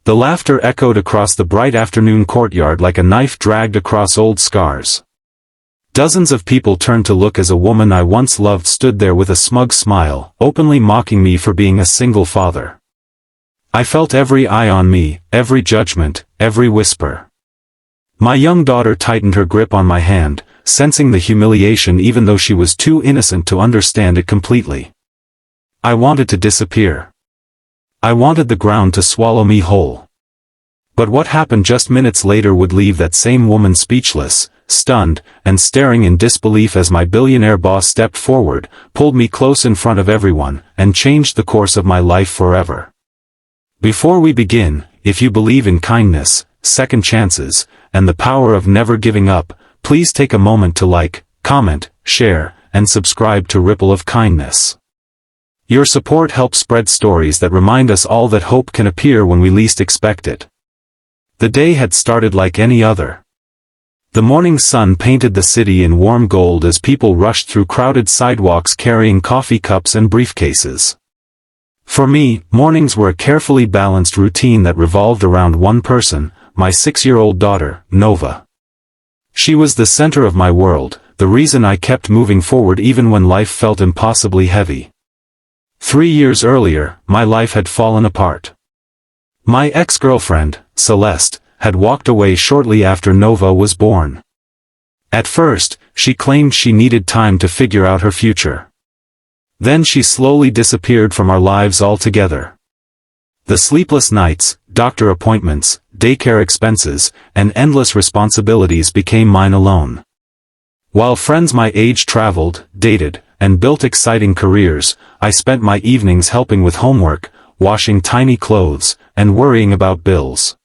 The laughter echoed across the bright afternoon courtyard like a knife dragged across old scars. Dozens of people turned to look as a woman I once loved stood there with a smug smile, openly mocking me for being a single father. I felt every eye on me, every judgment, every whisper. My young daughter tightened her grip on my hand, sensing the humiliation even though she was too innocent to understand it completely. I wanted to disappear. I wanted the ground to swallow me whole. But what happened just minutes later would leave that same woman speechless, stunned, and staring in disbelief as my billionaire boss stepped forward, pulled me close in front of everyone, and changed the course of my life forever. Before we begin, if you believe in kindness, second chances, and the power of never giving up, please take a moment to like, comment, share, and subscribe to Ripple of Kindness. Your support helps spread stories that remind us all that hope can appear when we least expect it. The day had started like any other. The morning sun painted the city in warm gold as people rushed through crowded sidewalks carrying coffee cups and briefcases. For me, mornings were a carefully balanced routine that revolved around one person, my 6-year-old daughter, Nova. She was the center of my world, the reason I kept moving forward even when life felt impossibly heavy. 3 years earlier, my life had fallen apart. My ex-girlfriend, Celeste, had walked away shortly after Nova was born. At first, she claimed she needed time to figure out her future. Then she slowly disappeared from our lives altogether. The sleepless nights, doctor appointments, daycare expenses, and endless responsibilities became mine alone. While friends my age traveled, dated, and built exciting careers, I spent my evenings helping with homework, washing tiny clothes, and worrying about bills.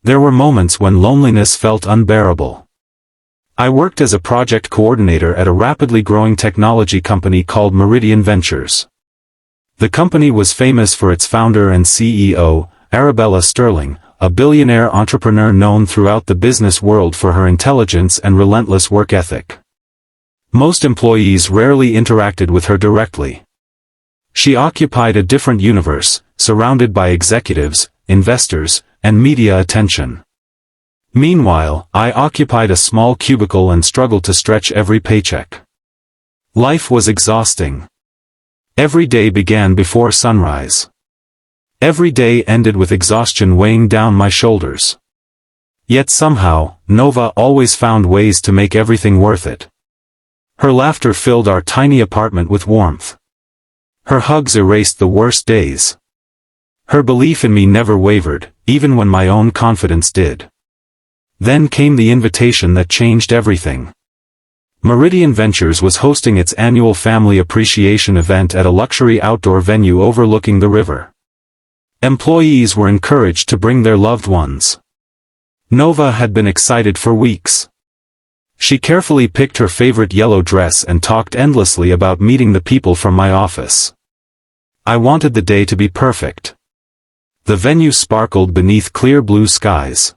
There were moments when loneliness felt unbearable. I worked as a project coordinator at a rapidly growing technology company called Meridian Ventures. The company was famous for its founder and CEO, Arabella Sterling, a billionaire entrepreneur known throughout the business world for her intelligence and relentless work ethic. Most employees rarely interacted with her directly. She occupied a different universe, surrounded by executives, investors, and media attention. Meanwhile, I occupied a small cubicle and struggled to stretch every paycheck. Life was exhausting. Every day began before sunrise. Every day ended with exhaustion weighing down my shoulders. Yet somehow, Nova always found ways to make everything worth it. Her laughter filled our tiny apartment with warmth. Her hugs erased the worst days. Her belief in me never wavered, even when my own confidence did. Then came the invitation that changed everything. Meridian Ventures was hosting its annual family appreciation event at a luxury outdoor venue overlooking the river. Employees were encouraged to bring their loved ones. Nova had been excited for weeks. She carefully picked her favorite yellow dress and talked endlessly about meeting the people from my office. I wanted the day to be perfect. The venue sparkled beneath clear blue skies.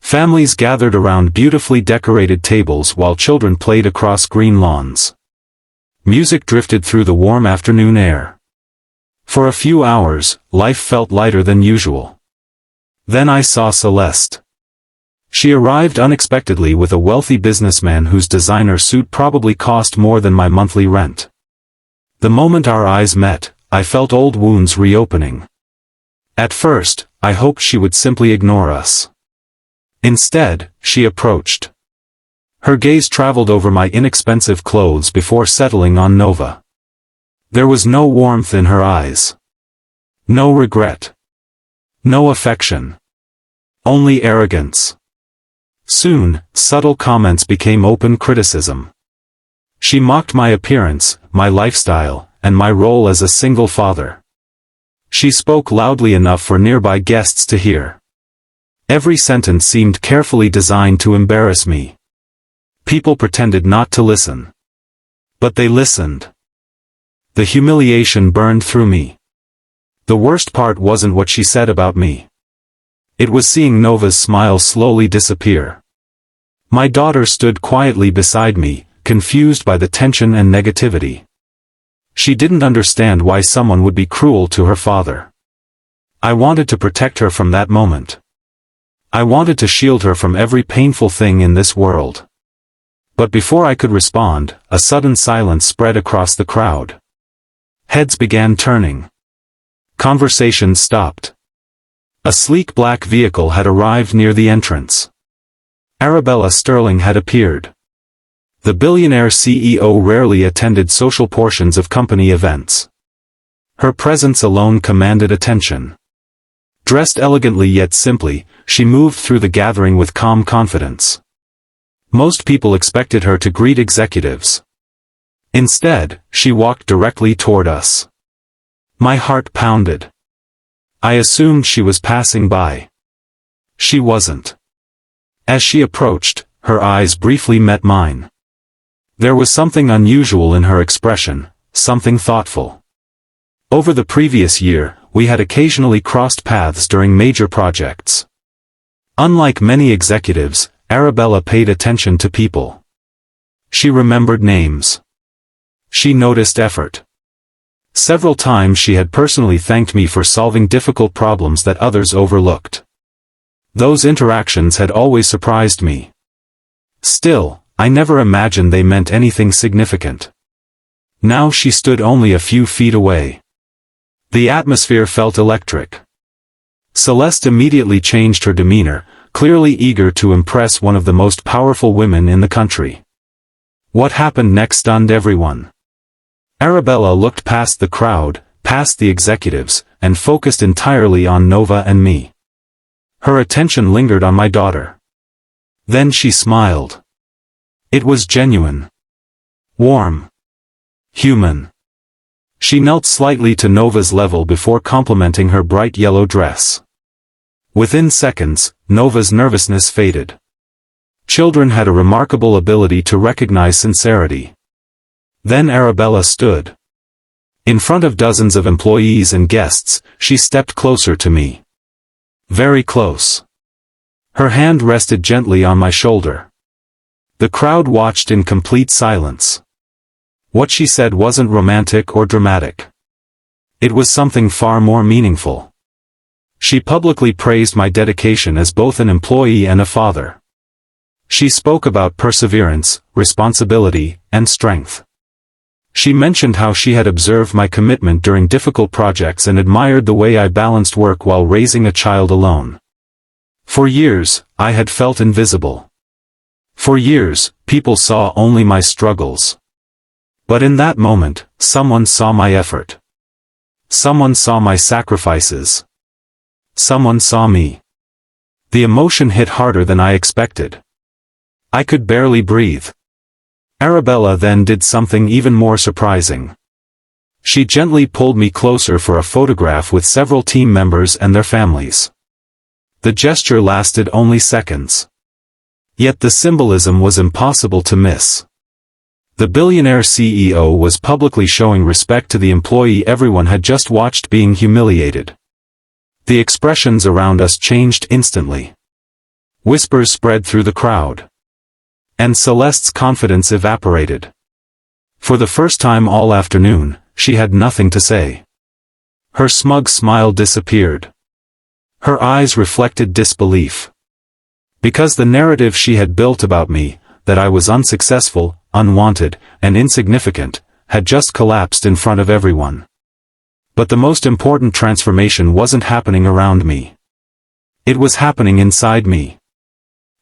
Families gathered around beautifully decorated tables while children played across green lawns. Music drifted through the warm afternoon air. For a few hours, life felt lighter than usual. Then I saw Celeste. She arrived unexpectedly with a wealthy businessman whose designer suit probably cost more than my monthly rent. The moment our eyes met, I felt old wounds reopening. At first, I hoped she would simply ignore us. Instead, she approached. Her gaze traveled over my inexpensive clothes before settling on Nova. There was no warmth in her eyes. No regret. No affection. Only arrogance. Soon, subtle comments became open criticism. She mocked my appearance, my lifestyle, and my role as a single father. She spoke loudly enough for nearby guests to hear. Every sentence seemed carefully designed to embarrass me. People pretended not to listen. But they listened. The humiliation burned through me. The worst part wasn't what she said about me. It was seeing Nova's smile slowly disappear. My daughter stood quietly beside me, confused by the tension and negativity. She didn't understand why someone would be cruel to her father. I wanted to protect her from that moment. I wanted to shield her from every painful thing in this world. But before I could respond, a sudden silence spread across the crowd. Heads began turning. Conversations stopped. A sleek black vehicle had arrived near the entrance. Arabella Sterling had appeared. The billionaire CEO rarely attended social portions of company events. Her presence alone commanded attention. Dressed elegantly yet simply, she moved through the gathering with calm confidence. Most people expected her to greet executives. Instead, she walked directly toward us. My heart pounded. I assumed she was passing by. She wasn't. As she approached, her eyes briefly met mine. There was something unusual in her expression, something thoughtful. Over the previous year, we had occasionally crossed paths during major projects. Unlike many executives, Arabella paid attention to people. She remembered names. She noticed effort. Several times she had personally thanked me for solving difficult problems that others overlooked. Those interactions had always surprised me. Still, I never imagined they meant anything significant. Now she stood only a few feet away. The atmosphere felt electric. Celeste immediately changed her demeanor, clearly eager to impress one of the most powerful women in the country. What happened next stunned everyone. Arabella looked past the crowd, past the executives, and focused entirely on Nova and me. Her attention lingered on my daughter. Then she smiled. It was genuine. Warm. Human. She knelt slightly to Nova's level before complimenting her bright yellow dress. Within seconds, Nova's nervousness faded. Children had a remarkable ability to recognize sincerity. Then Arabella stood. In front of dozens of employees and guests, she stepped closer to me. Very close. Her hand rested gently on my shoulder. The crowd watched in complete silence. What she said wasn't romantic or dramatic. It was something far more meaningful. She publicly praised my dedication as both an employee and a father. She spoke about perseverance, responsibility, and strength. She mentioned how she had observed my commitment during difficult projects and admired the way I balanced work while raising a child alone. For years, I had felt invisible. For years, people saw only my struggles. But in that moment, someone saw my effort. Someone saw my sacrifices. Someone saw me. The emotion hit harder than I expected. I could barely breathe. Arabella then did something even more surprising. She gently pulled me closer for a photograph with several team members and their families. The gesture lasted only seconds. Yet the symbolism was impossible to miss. The billionaire CEO was publicly showing respect to the employee everyone had just watched being humiliated. The expressions around us changed instantly. Whispers spread through the crowd. And Celeste's confidence evaporated. For the first time all afternoon, she had nothing to say. Her smug smile disappeared. Her eyes reflected disbelief. Because the narrative she had built about me, that I was unsuccessful, unwanted, and insignificant, had just collapsed in front of everyone. But the most important transformation wasn't happening around me. It was happening inside me.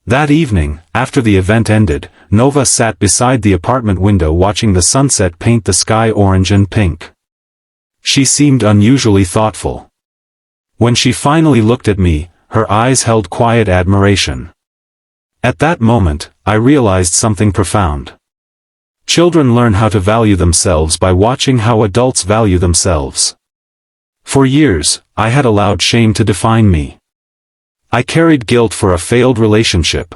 That evening, after the event ended, Nova sat beside the apartment window watching the sunset paint the sky orange and pink. She seemed unusually thoughtful. When she finally looked at me, her eyes held quiet admiration. At that moment, I realized something profound. Children learn how to value themselves by watching how adults value themselves. For years, I had allowed shame to define me. I carried guilt for a failed relationship.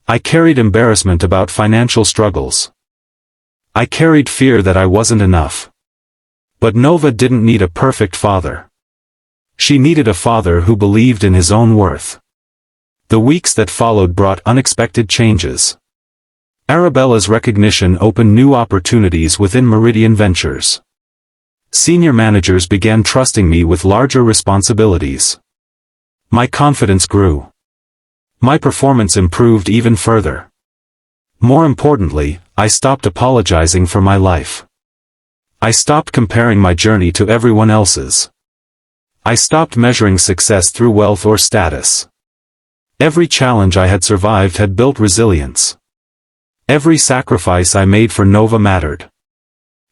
I carried embarrassment about financial struggles. I carried fear that I wasn't enough. But Nova didn't need a perfect father. She needed a father who believed in his own worth. The weeks that followed brought unexpected changes. Arabella's recognition opened new opportunities within Meridian Ventures. Senior managers began trusting me with larger responsibilities. My confidence grew. My performance improved even further. More importantly, I stopped apologizing for my life. I stopped comparing my journey to everyone else's. I stopped measuring success through wealth or status. Every challenge I had survived had built resilience. Every sacrifice I made for Nova mattered.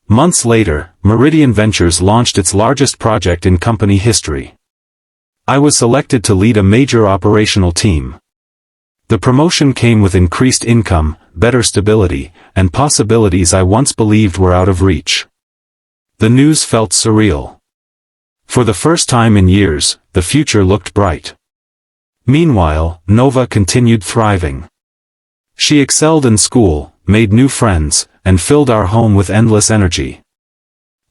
Months later, Meridian Ventures launched its largest project in company history. I was selected to lead a major operational team. The promotion came with increased income, better stability, and possibilities I once believed were out of reach. The news felt surreal. For the first time in years, the future looked bright. Meanwhile, Nova continued thriving. She excelled in school, made new friends, and filled our home with endless energy.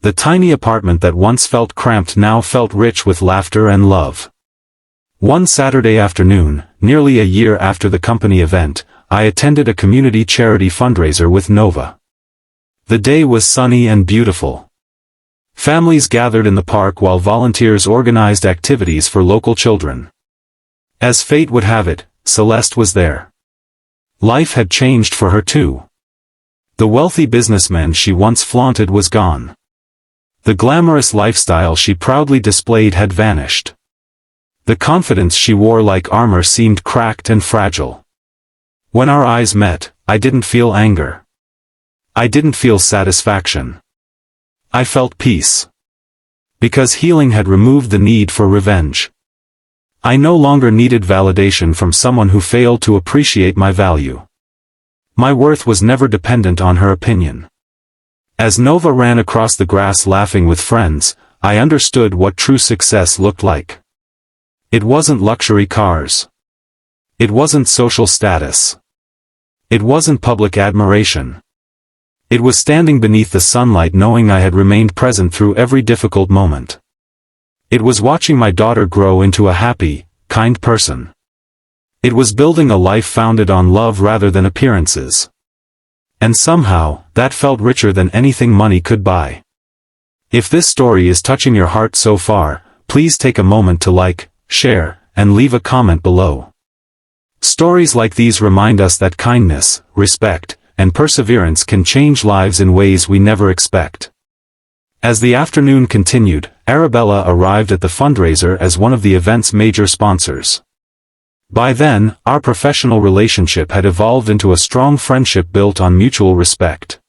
The tiny apartment that once felt cramped now felt rich with laughter and love. One Saturday afternoon, nearly a year after the company event, I attended a community charity fundraiser with Nova. The day was sunny and beautiful. Families gathered in the park while volunteers organized activities for local children. As fate would have it, Celeste was there. Life had changed for her too. The wealthy businessman she once flaunted was gone. The glamorous lifestyle she proudly displayed had vanished. The confidence she wore like armor seemed cracked and fragile. When our eyes met, I didn't feel anger. I didn't feel satisfaction. I felt peace. Because healing had removed the need for revenge. I no longer needed validation from someone who failed to appreciate my value. My worth was never dependent on her opinion. As Nova ran across the grass laughing with friends, I understood what true success looked like. It wasn't luxury cars. It wasn't social status. It wasn't public admiration. It was standing beneath the sunlight knowing I had remained present through every difficult moment. It was watching my daughter grow into a happy, kind person. It was building a life founded on love rather than appearances. And somehow, that felt richer than anything money could buy. If this story is touching your heart so far, please take a moment to like, share, and leave a comment below. Stories like these remind us that kindness, respect, and perseverance can change lives in ways we never expect. As the afternoon continued, Arabella arrived at the fundraiser as one of the event's major sponsors. By then, our professional relationship had evolved into a strong friendship built on mutual respect.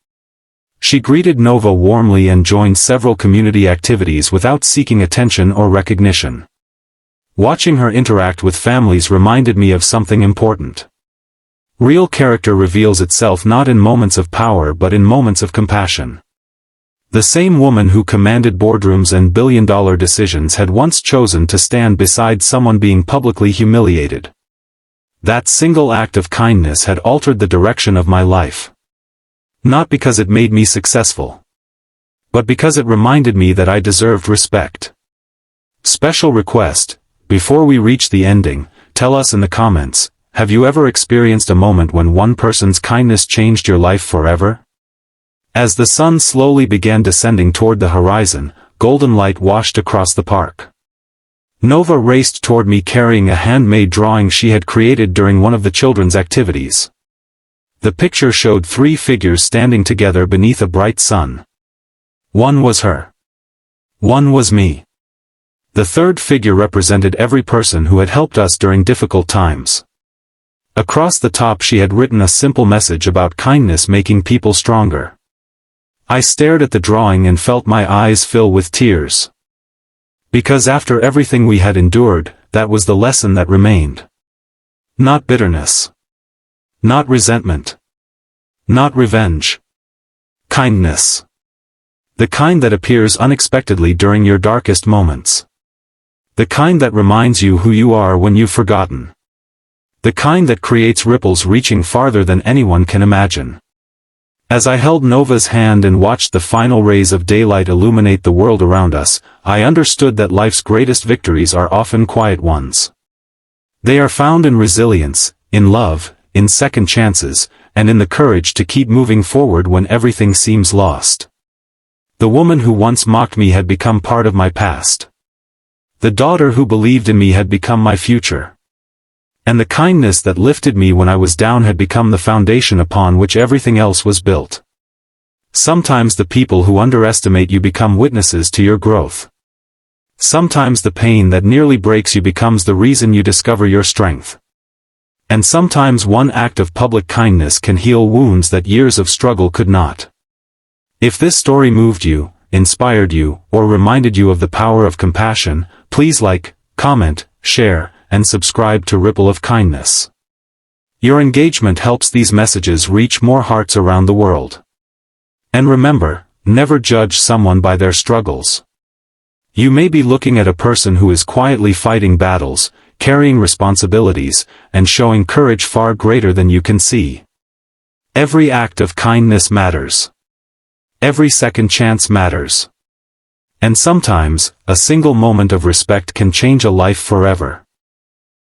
She greeted Nova warmly and joined several community activities without seeking attention or recognition. Watching her interact with families reminded me of something important. Real character reveals itself not in moments of power but in moments of compassion. The same woman who commanded boardrooms and billion-dollar decisions had once chosen to stand beside someone being publicly humiliated. That single act of kindness had altered the direction of my life. Not because it made me successful, but because it reminded me that I deserved respect. Special request: before we reach the ending, tell us in the comments, have you ever experienced a moment when one person's kindness changed your life forever? As the sun slowly began descending toward the horizon, golden light washed across the park. Nova raced toward me carrying a handmade drawing she had created during one of the children's activities. The picture showed 3 figures standing together beneath a bright sun. One was her. One was me. The third figure represented every person who had helped us during difficult times. Across the top she had written a simple message about kindness making people stronger. I stared at the drawing and felt my eyes fill with tears. Because after everything we had endured, that was the lesson that remained. Not bitterness. Not resentment. Not revenge. Kindness. The kind that appears unexpectedly during your darkest moments. The kind that reminds you who you are when you've forgotten. The kind that creates ripples reaching farther than anyone can imagine. As I held Nova's hand and watched the final rays of daylight illuminate the world around us, I understood that life's greatest victories are often quiet ones. They are found in resilience, in love, in second chances, and in the courage to keep moving forward when everything seems lost. The woman who once mocked me had become part of my past. The daughter who believed in me had become my future. And the kindness that lifted me when I was down had become the foundation upon which everything else was built. Sometimes the people who underestimate you become witnesses to your growth. Sometimes the pain that nearly breaks you becomes the reason you discover your strength. And sometimes one act of public kindness can heal wounds that years of struggle could not. If this story moved you, inspired you, or reminded you of the power of compassion, please like, comment, share, and subscribe to Ripple of Kindness. Your engagement helps these messages reach more hearts around the world. And remember, never judge someone by their struggles. You may be looking at a person who is quietly fighting battles, carrying responsibilities, and showing courage far greater than you can see. Every act of kindness matters. Every second chance matters. And sometimes, a single moment of respect can change a life forever.